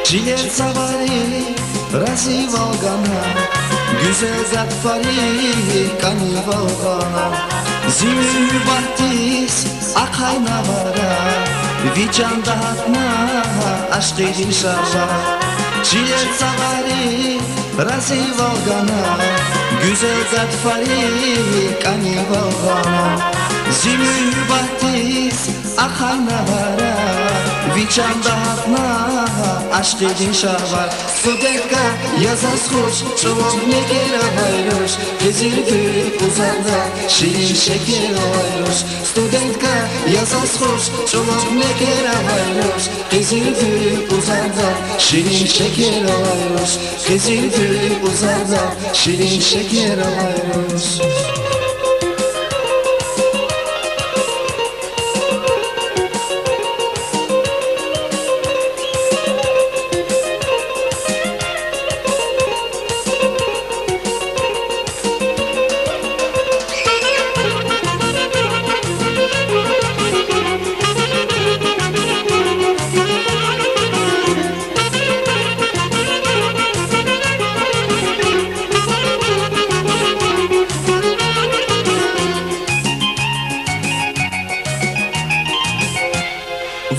Jilet savari razi Volgana, güzel zat fari kani Volgana. Zimri bahtis akay navara, vican dahatna aşk edin şarja. Jilet savari razi Volgana, güzel zat fari kani Volgana. Zimri bahtis akay navara, vican dahatna aşk edin şarja. Studentka yazas hoş, çoğum ne kere bayroş, gezildi uzanda şirin şeker bayroş. Studentka yazas hoş, çoğum ne kere bayroş, gezildi uzanda şirin şeker bayroş. Gezildi uzanda şirin şeker bayroş.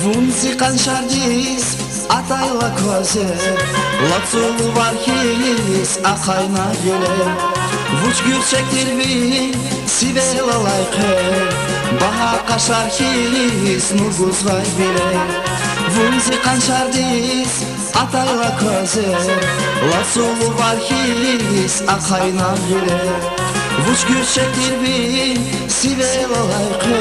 Vunzi kanşardis atayla koze, Latsulu varhis akayna göle. Vuç gürçektir bir sivela layke, Baha kaşar his nurguz vay bile. Vunzi kanşardis atayla koze, Latsulu varhis akayna göle. Vuç gürçektir bir sivela layke,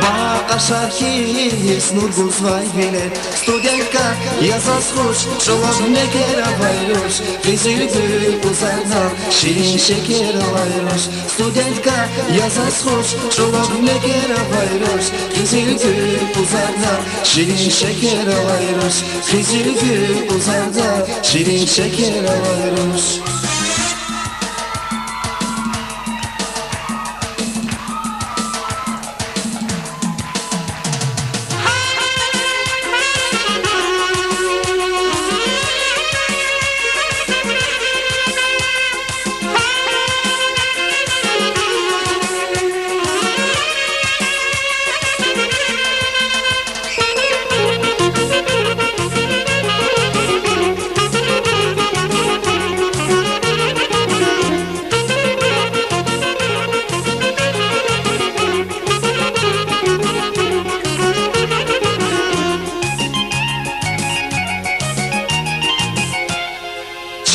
Baha kaşar his nurguz vay bile. Studentka yazas hoş, çoğum ne kere bayroş, gezildi uzanda şirin şeker bayroş. Studentka yazas hoş, çoğum ne kere bayroş, gezildi uzanda şirin şeker bayroş. Gezildi uzanda şirin şeker bayroş.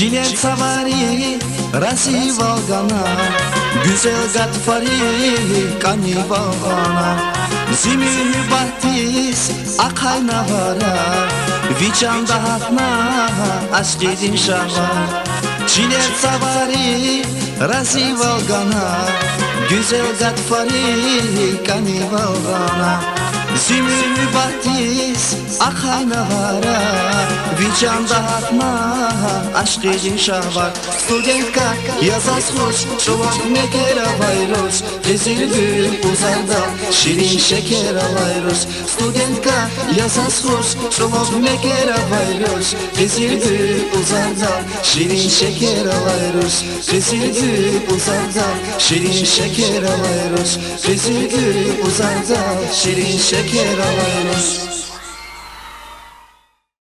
Jilet savari razi Volgana, güzel zat fari kani Volgana. Zimri bahtis akay navara, vican dahatna aşk edin şarva. Jilet savari razi Volgana, güzel zat fari kani Volgana. Zimri bahtis akay navara, vican dahatna aşk edin şahvar. Studentka yazas hoş, çoğum ne kere bayroş, gezildi uzanda şirin şeker bayroş. Studentka yazas hoş, çoğum ne kere bayroş, gezildi uzanda şirin şeker bayroş. Gezildi uzanda şirin şeker bayroş. Gezildi uzanda şirin şeker bayroş.